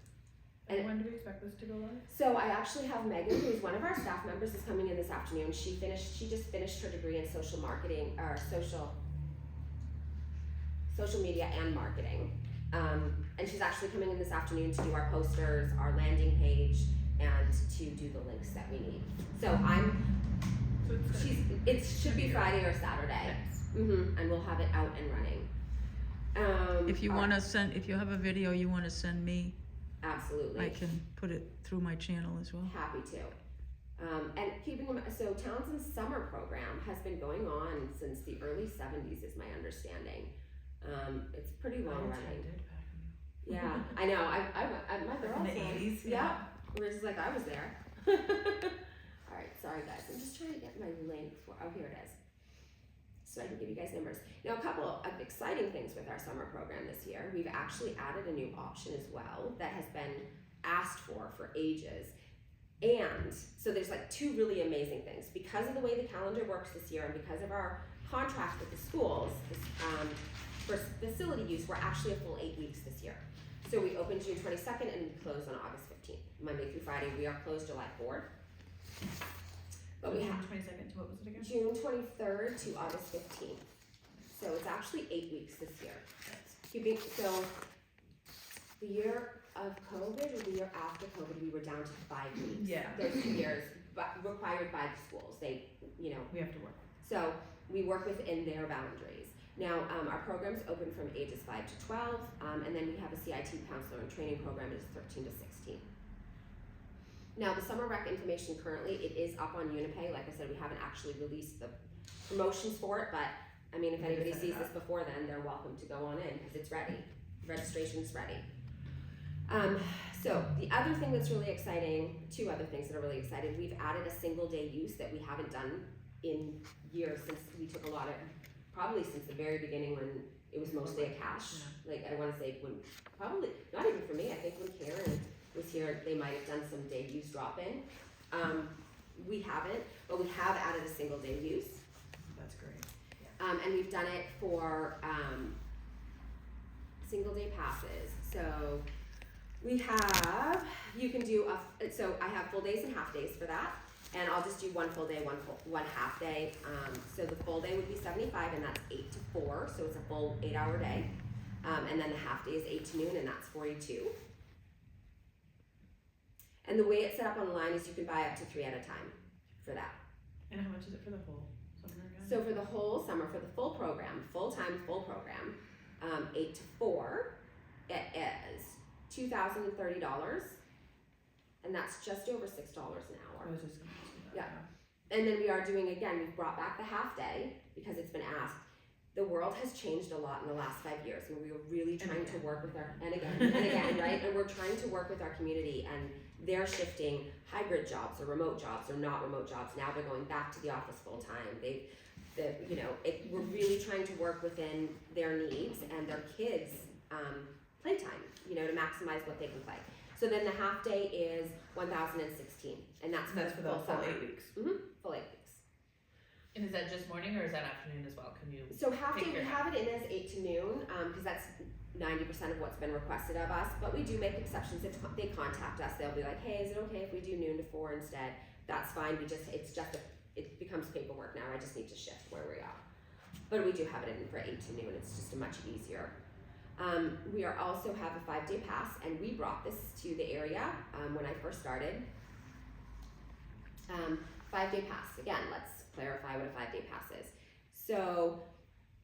And when do we expect this to go live? So I actually have Megan, who's one of our staff members, is coming in this afternoon. She just finished her degree in social marketing, or social media and marketing. And she's actually coming in this afternoon to do our posters, our landing page, and to do the links that we need. So So it's gonna be- it should be Friday or Saturday. Yes. And we'll have it out and running. If you all wanna right. if you have a video you wanna send me, Absolutely. I can put it through my channel as well. Happy to. And keeping in mind, so Townsend's summer program has been going on since the early 70s, is my understanding. It's pretty long I running. attended back in- Yeah, I know. My girls. in the went. 80s, Yeah. We're just like, I was there. All right, sorry guys. I'm just trying to get my link for. Oh, here it is. So I can give you guys numbers. Now, a couple of exciting things with our summer program this year. We've actually added a new option as well that has been asked for ages. And so there's like two really amazing things. Because of the way the calendar works this year, and because of our contract with the schools, for facility use, we're actually a full 8 weeks this year. So we open June 22nd and we close on August 15th. Monday through Friday, we are closed July 4th. But we June have 22nd to what was it again? June 23rd to August 15th. So it's actually 8 weeks this year. So the year of COVID, or the year after COVID, we were down to 5 weeks. Yeah. Those 2 years, but required by the schools, they, you know, We have to work. so we work within their boundaries. Now, our program's open from ages 5 to 12, and then we have a CIT counselor and training program that is 13 to 16. Now, the summer rec information currently, it is up on Unipay. Like I said, we haven't actually released the promotions for it, but I mean, if We anybody just set it sees this up. before then, they're welcome to go on in because it's ready. Registration's ready. So the other thing that's really exciting, 2 other things that are really exciting, we've added a single day use that we haven't done in years since we took a lot of, probably since the very beginning when it was mostly a cash. Like I wanna say when, probably, not even for me, I think when Karen was here, they might have done some day use drop-in. We haven't, but we have added a single day use. That's great. And we've done it for single day passes. So we have, you can do so I have full days and half days for that. And I'll just do 1 full day, one half day. So the full day would be 75 and that's 8 to 4. So it's a full 8-hour day. And then the half day is 8 to noon and that's 42. And the way it's set up online is you can buy up to 3 at a time for that. And how much is it for the whole summer again? So for the whole summer, for the full program, full-time, full program, 8 to 4, it is $2,030, and that's just over $6 an hour. I was just gonna ask you that. Yeah. And then we are doing, again, we've brought back the half day, because it's been asked. The world has changed a lot in the last 5 years, and we were really trying to work with our, and again, right? And we're trying to work with our community, and they're shifting hybrid jobs or remote jobs or not remote jobs. Now they're going back to the office full time. We're really trying to work within their needs and their kids' playtime, to maximize what they can play. So then the half day is 1,016, and that's For the full full summer. 8 weeks. Full 8 weeks. And is that just morning or is that afternoon as well? Can you? So half day, Pick we your have it in as 8 to noon, because that's 90% of what's been requested of us, but we do make exceptions. If they contact us, they'll be like, hey, is it okay if we do noon to 4 instead? That's fine, it becomes paperwork now, I just need to shift where we are. But we do have it in for 8 to noon, it's just much easier. We also have a 5-day pass, and we brought this to the area when I first started. 5-day pass, again, let's clarify what a 5-day pass is. So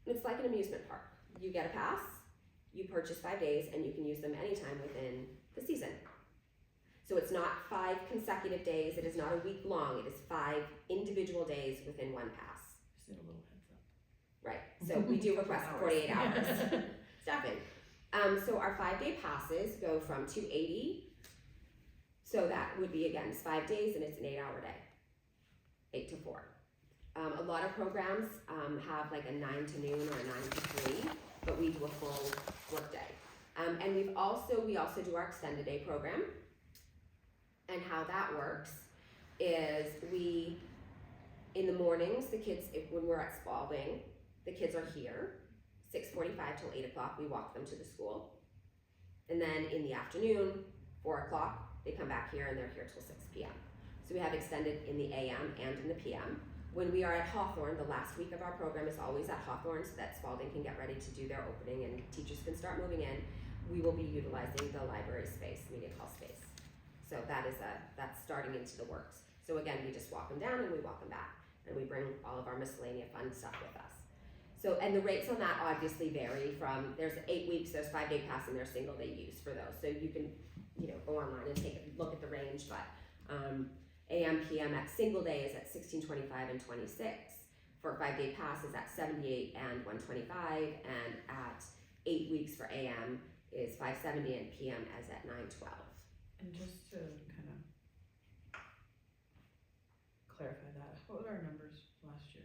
it's like an amusement park. You get a pass, you purchase 5 days, and you can use them anytime within the season. So it's not 5 consecutive days, it is not a week long, it is 5 individual days within one pass. Just need a little heads up. Right, so we do request 48 hours. Staffing. So our 5-day passes go from $280, so that would be, again, it's 5 days and it's an 8-hour day, 8 to 4. A lot of programs have like a 9 to noon or a 9 to 3, but we do a full work day. And we also do our extended day program. And how that works is in the mornings, the kids, when we're at Spalding, the kids are here, 6:45 till 8 o'clock, we walk them to the school. And then in the afternoon, 4 o'clock, they come back here and they're here till 6 p.m. So we have extended in the AM and in the PM. When we are at Hawthorne, the last week of our program is always at Hawthorne so that Spalding can get ready to do their opening and teachers can start moving in. We will be utilizing the library space, media hall space. So that's starting into the works. So again, we just walk them down and we walk them back, and we bring all of our miscellaneous fun stuff with us. So, and the rates on that obviously vary from, there's 8 weeks, there's 5-day pass, and there's single day use for those. So you can, go online and take a look at the range, but AM, PM at single day is at $16.25 and $26. For 5-day pass is at $78 and $125, and at 8 weeks for AM is $570 and PM is at $912. And just to kind of clarify that, what were our numbers last year?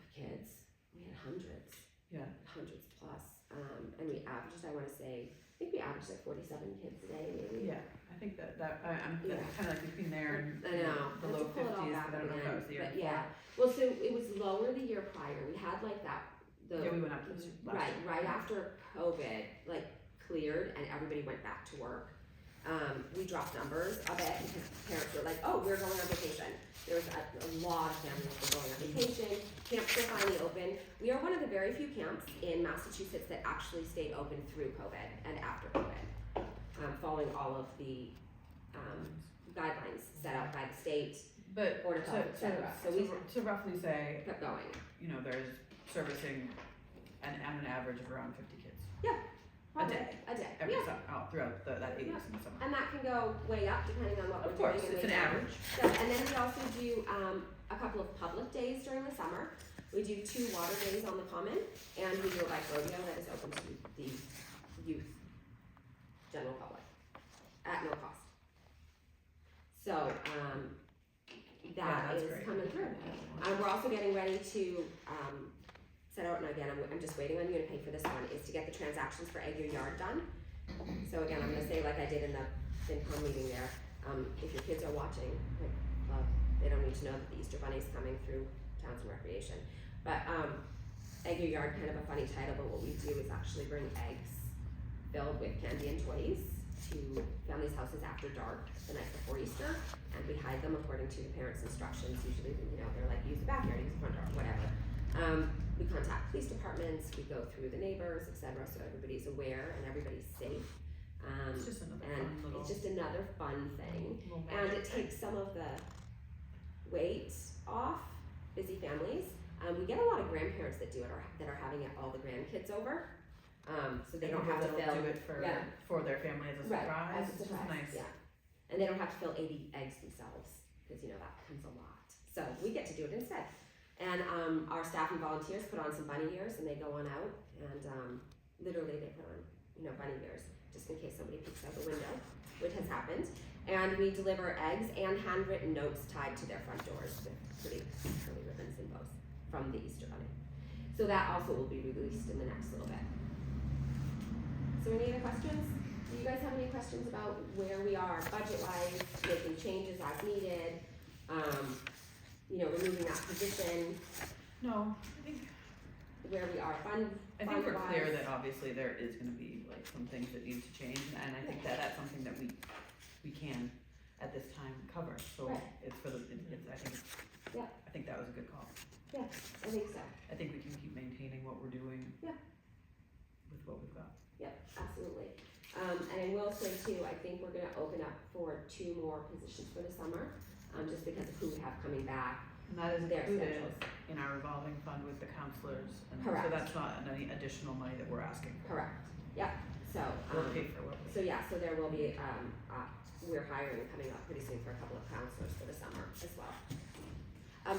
Kids, we had hundreds. Yeah. Hundreds plus. And we averaged, I think we averaged like 47 kids a day, maybe. Yeah, I think I'm Yeah. kind of like between there and I know. the Let's low pull it all 50s, back but I don't know if that was the year But before. yeah, well, so it was lower the year prior. We had like that, Yeah, we went up to this last year. right after COVID, like cleared and everybody went back to work. We dropped numbers a bit because parents were like, oh, we're going on vacation. There was a lot of families that were going on vacation. Camps were finally open. We are one of the very few camps in Massachusetts that actually stayed open through COVID and after COVID. following all of the, guidelines set out by the state, But Board of Health, et cetera. So we to roughly say, kept going. you know, there's servicing an average of around 50 kids Probably day. A day, every yeah. summer, out throughout that 8 weeks in the summer. And that can go way up depending on what Of we're course, doing. it's and an way down. average. So, and then we also do, a couple of public days during the summer. We do 2 water days on the common, and we do a bike rodeo that is open to the youth, general public, at no cost. So, that that's is great. coming through. We're also getting ready to, set out, and again, I'm just waiting on you to pay for this one, is to get the transactions for Egg Your Yard done. So again, I'm gonna say like I did in the FinCom meeting there, if your kids are watching, like, they don't need to know that the Easter Bunny's coming through Townsend Recreation. But, Egg Your Yard, kind of a funny title, but what we do is actually bring eggs filled with candy and toys to families' houses after dark, the night before Easter, and we hide them according to the parents' instructions. Usually, you know, they're like, use the backyard, use the front door, whatever. We contact police departments, we go through the neighbors, et cetera, so everybody's aware and everybody's safe. It's just another And fun little. it's just another fun thing. little And it magic. takes some of the weight off busy families. We get a lot of grandparents that do it, or that are having all the grandkids over. So they don't have to They'll fill. do it yeah. for their family as a Right, surprise. as a It's just surprise, nice. yeah. And they don't have to fill 80 eggs themselves, because you know that becomes a lot. So we get to do it instead. And our staff and volunteers put on some bunny ears, and they go on out, and literally they put on, you know, bunny ears, just in case somebody peeks out the window, which has happened. And we deliver eggs and handwritten notes tied to their front doors with pretty curly ribbons and bows from the Easter Bunny. So that also will be released in the next little bit. So any other questions? Do you guys have any questions about where we are budget-wise, making changes as needed? You know, removing that position, No, I think where we are we're clear fund-wise. that obviously there is gonna be like some things that need to change, and I think that that's something that we can at this time cover, so Right. it's for the, it's, I think. Yeah. I think that was a good call. Yeah, I think so. I think we can keep maintaining what we're doing. Yeah. With what we've got. Yep, absolutely. And I will say too, I think we're gonna open up for 2 more positions for the summer, just because of who we have coming back. And that is Their included schedules. in our revolving fund with the counselors, and Correct. so that's not any additional money that we're asking for. Correct, yep, so, We'll pay for what we. so yeah, so there will be, we're hiring coming up pretty soon for a couple of counselors for the summer as well.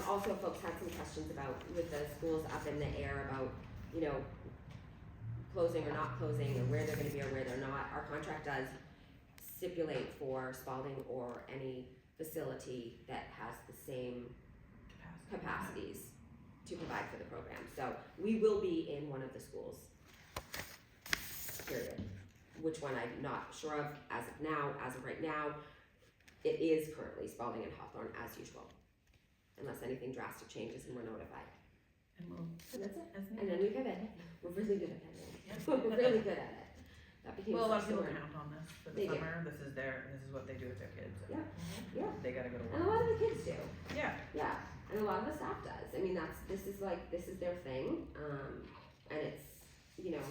Also, folks had some questions about, with the schools up in the air about, you know, closing or not closing, or where they're gonna be or where they're not. Our contract does stipulate for Spalding or any facility that has the same capacities to provide for the program. So we will be in one of the schools, period. Which one I'm not sure of as of now. As of right now, it is currently Spalding and Hawthorne as usual. Unless anything drastic changes and we're notified. And we'll, And that's it. as And then we pivot. We're really good at pivoting. We're really good at it. That became well, a lot of such people a- count on this for They the do. summer, this is what they do with their kids. and Yeah. They gotta go to And a work. lot of the kids do. Yeah, Yeah, and a lot of the staff does. I mean, this is their thing, and it's, you know,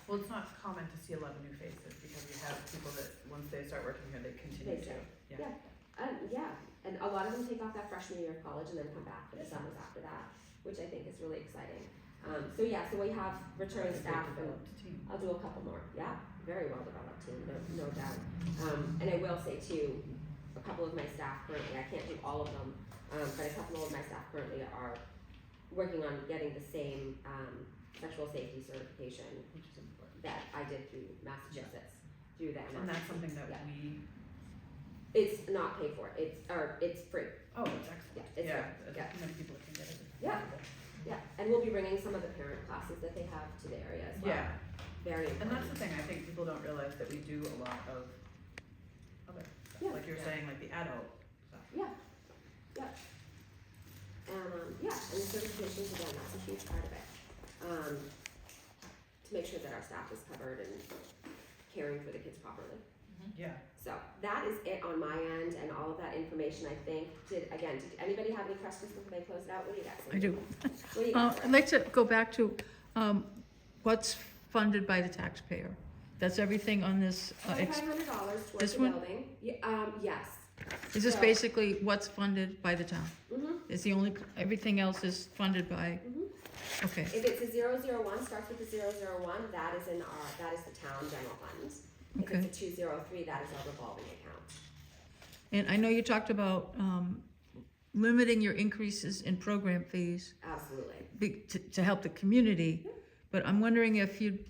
well, it's not common to see a lot of new faces, because we have people that, once they start working here, they continue They to. stay. And a lot of them take off that freshman year of college and then come back for the summers after that, which I think is really exciting. So we have returning It's a staff, good and developed team. I'll do a couple more. Yeah, very well developed team, no doubt. And I will say too, a couple of my staff currently, I can't do all of them, but a couple of my staff currently are working on getting the same sexual safety certification Which is important. that I did through Massachusetts, through that. And that's something that Yeah. we, It's not paid for, it's free. oh, it's excellent. Yeah, it's Yeah, good. as Yeah. many people that can get it. Yeah. Yeah, and we'll be bringing some of the parent classes that they have to the area as well. Yeah, Very and important. that's the thing, I think people don't realize that we do a lot of other stuff, Yeah. like you're saying, like the adult stuff. And the certifications, again, that's a huge part of it. To make sure that our staff is covered and caring for the kids properly. Yeah. So that is it on my end, and all of that information, I think. Did anybody have any questions before they close it out? What do you guys think? I do. What do you got? I'd like to go back to what's funded by the taxpayer. That's everything on this, $2,500 towards this the one? building. Yes. is this So- basically what's funded by the town? Mhm. Is the only, everything else is funded by, Mhm. okay, If it's a 001, starts with a 001, that is that is the town general fund. If Okay. it's a 203, that is our revolving account. and I know you talked about, limiting your increases in program fees Absolutely. to help the community, but I'm wondering if you'd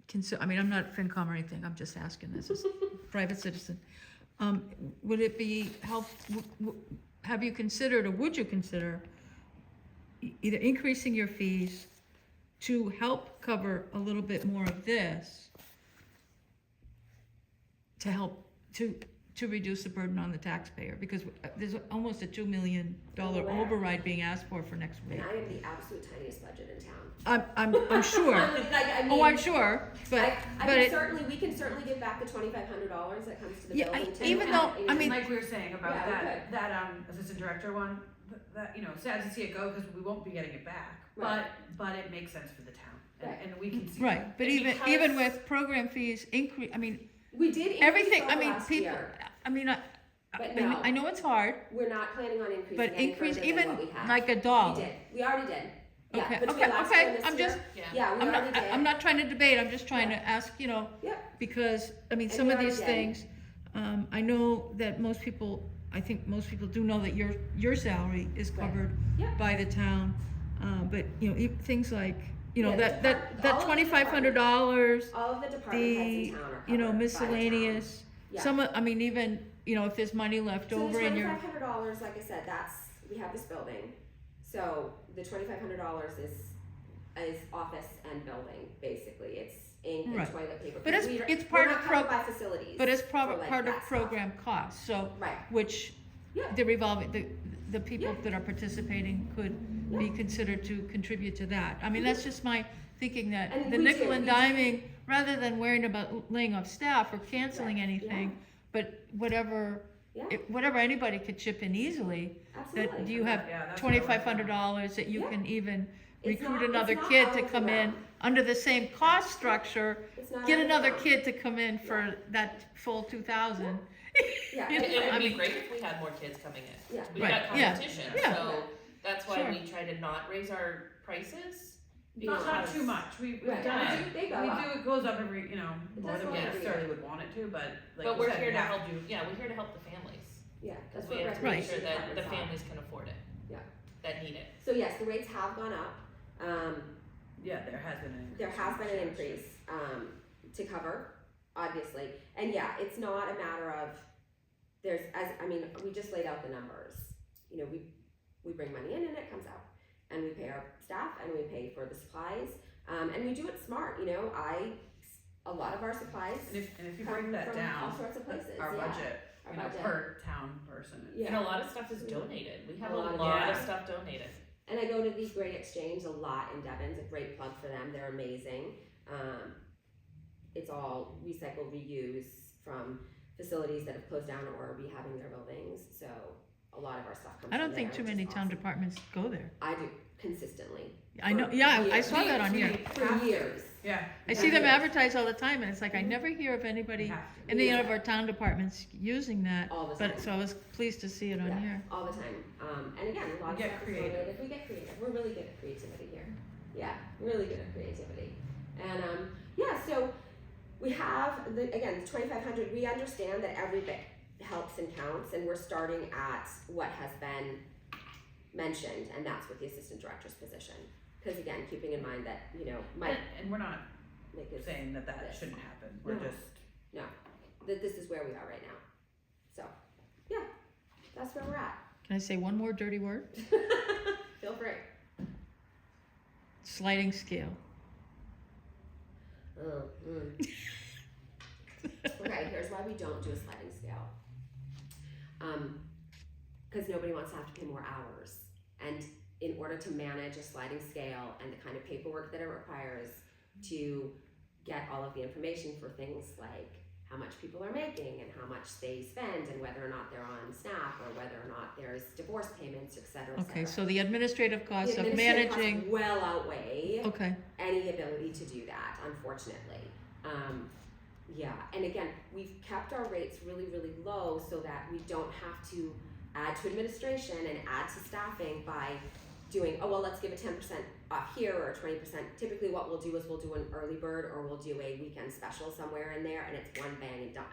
consider, I mean, I'm not FinCom or anything, I'm just asking this as a private citizen. Would it be have you considered, or would you consider either increasing your fees to help cover a little bit more of this, to help, to reduce the burden on the taxpayer, because there's almost a $2 million Aware. override being asked for next week. And I have the absolute tiniest budget in town. I'm sure. I mean, Oh, I'm sure, but, we can certainly give back the $2,500 that comes to the Yeah, building too. even though- You I know, mean- Like we were saying about Yeah, we that assistant director one, that, you know, sad to see it go, cause we won't be getting it back, Right. but it makes sense for the town, Right. and we can see. right, but And even because- with program fees increase, I mean, we did increase everything, them I mean, last people, year. I mean, But no. I know it's hard, We're not planning on increasing but any increase further than even what we have. like a We dollar. did. We already did. Yeah, Okay, between okay, last okay, year and this I'm year. just- Yeah, we I'm already not, did. I'm not trying to debate, I'm just trying to ask, you know, Yep. because, I mean, And some we of already these did. things, I know that most people, I think most people do know that your salary is Right. covered Yeah. by the town, but, you know, things like, you know, Yeah, that all of the $2,500, All of the department heads the, in town are covered you know, by the town. miscellaneous, Yeah. some, I mean, even, you know, if there's money left So the over in your, $2,500, like I said, we have this building. So the $2,500 is office and building, basically. It's ink and Right. toilet paper. But it's- We're it's part not of covered by facilities. but it's for, part like, of that stuff. program costs, so, Right. which Yeah. the revolving, the people Yeah. that are participating could be Yeah. considered to contribute to that. I mean, that's just my thinking, that And the we nickel do, and we do. diming, rather than worrying about laying off staff or canceling anything, but whatever, Yeah. whatever anybody could chip in easily, Absolutely. that you have Yeah, that's what I was $2,500 that you Yeah. can even It's recruit not- it's another not kid out to of come the in realm. under the same cost structure, It's not get out of the another realm. kid to come in for that full 2,000. Yeah. You know, It I would be mean- great if we had more kids coming in. Yeah. We Right, got yeah, competition, yeah. so that's why Sure. we try to not raise our prices. Not because- too much, we've Right. done Yeah. it, They go we up. do, it goes up every, you know, It more does than go we up every necessarily year. would want it to, but like But you we're said, here we to have help, yeah, we're here to help the families, Yeah. That's because what we have to make Right. sure that the departments are. families can afford it. Yeah. That need it. So yes, the rates have gone up. yeah, there has been an increase. There has been an increase to cover, obviously, and yeah, it's not a matter of we just laid out the numbers. You know, we bring money in and it comes out, and we pay our staff and we pay for the supplies, and we do it smart. You know, a lot of our supplies And if you come break that from down, all sorts of places. our yeah. budget, Our you know, budget. per town person. Yeah. And a lot of stuff is donated. We have A a lot of lot of it. stuff donated. And I go to the Great Exchange a lot in Devon. It's a great plug for them. They're amazing. It's all recycle, reuse from facilities that have closed down or are rehabbing their buildings. So a lot of our stuff comes I don't from think there, too which many is town awesome. departments go there. I do consistently. I know, For yeah, I years. saw that on here. For years. Yeah. I see them Yeah. advertised all the time, and it's like, I never hear of We anybody, have to. any Yeah. of our town departments using that, All the time. but, so I was pleased to see it on Yeah. here. All the time. And again, a lot of We get stuff is creative. donated. We get creative. We're really good at creativity here. Yeah, really good at creativity. And yeah, so we have the 2,500. We understand that every bit helps and counts, and we're starting at what has been mentioned, and that's with the assistant director's position. Because again, keeping in mind that might And we're not make it saying that this. shouldn't happen, we're No. just, that this is where we are right now. So yeah, that's where we're at. Can I say one more dirty word? Feel free. Sliding scale. Oh, Okay, here's why we don't do a sliding scale. Because nobody wants to have to pay more hours. And in order to manage a sliding scale and the kind of paperwork that it requires to get all of the information for things like how much people are making and how much they spend and whether or not they're on staff or whether or not there's divorce payments, et cetera, et Okay, cetera. so the administrative costs The of administrative costs managing, well outweigh okay, any ability to do that, unfortunately. Yeah, and again, we've kept our rates really, really low so that we don't have to add to administration and add to staffing by doing, oh, well, let's give a 10% off here or 20%. Typically what we'll do is we'll do an early bird or we'll do a weekend special somewhere in there, and it's one bang and done,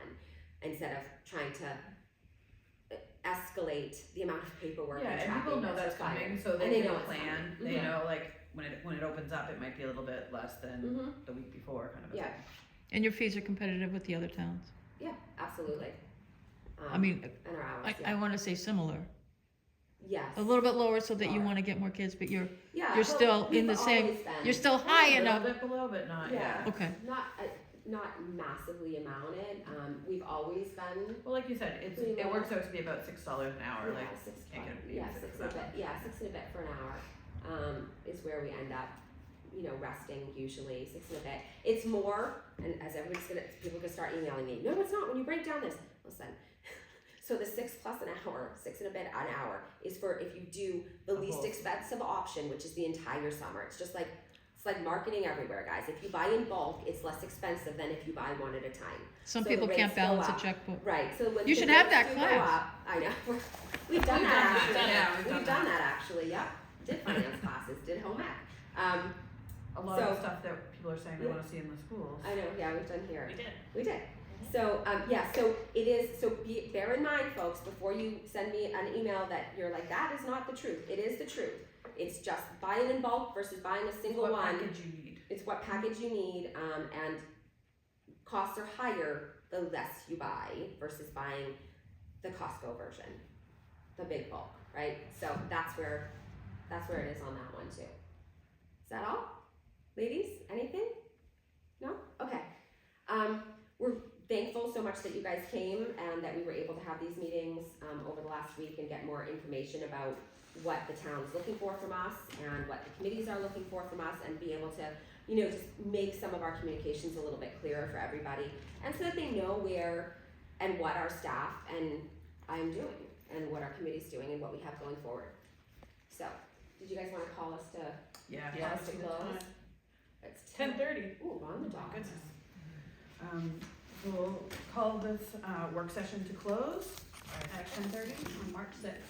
instead of trying to escalate the amount of paperwork Yeah, and and tracking people know that's required. coming, so And they they can know it's plan, coming. they Mhm. know, like, when it opens up, it might be a little bit less than Mhm. the week before, kind of a Yeah. thing. And your fees are competitive with the other towns? Yeah, absolutely. I mean, And our hours, I yeah. wanna say similar, Yes. a little bit lower so that you Lower. wanna get more kids, but you're Yeah, you're well, still in we've the same- always been- you're still high A enough. little bit below, but not, Yeah. yeah. Okay, Not massively amounted. We've always been. Well, like you said, Pretty it low. works out to be about $6 an hour, like, Yeah, six can't get a yeah, babysitter six for and a that bit. Yeah, 6 and a bit for an hour is where we end up, resting usually 6 and a bit. It's more, and as people can start emailing me. No, it's not. When you break down this, listen. So the 6 plus an hour, 6 and a bit an hour, is for if you do the The least whole- expensive option, which is the entire summer. It's just like marketing everywhere, guys. If you buy in bulk, it's less expensive than if you buy one at a time. some So the people can't rates go balance a up. checkbook. Right, so when You the should have rates that do go class. up- I know, we've done We've that done actually. that, yeah, we've We've done done that actually, yep. Did finance classes, did home ec. A lot of So- stuff that people are saying they Yeah. wanna see in the schools. I know, yeah, we've done here. We did. We did. So, so it is, bear in mind, folks, before you send me an email that you're like, that is not the truth. It is the truth. It's just buying in bulk versus buying a single What one. package you need. It's what package you need, and costs are higher the less you buy versus buying the Costco version, the big bulk, right? So that's where it is on that one too. Is that all? Ladies, anything? No? Okay. We're thankful so much that you guys came and that we were able to have these meetings over the last week and get more information about what the town's looking for from us and what the committees are looking for from us, and be able to, just make some of our communications a little bit clearer for everybody, and so that they know where and what our staff and I'm doing and what our committee's doing and what we have going forward. So, did you guys want to call us to Yeah. call us to see the close? time. It's 10:30. Ooh, we're on the dot. Goodness. We'll call this, work session to close at 10:30 on March 6th.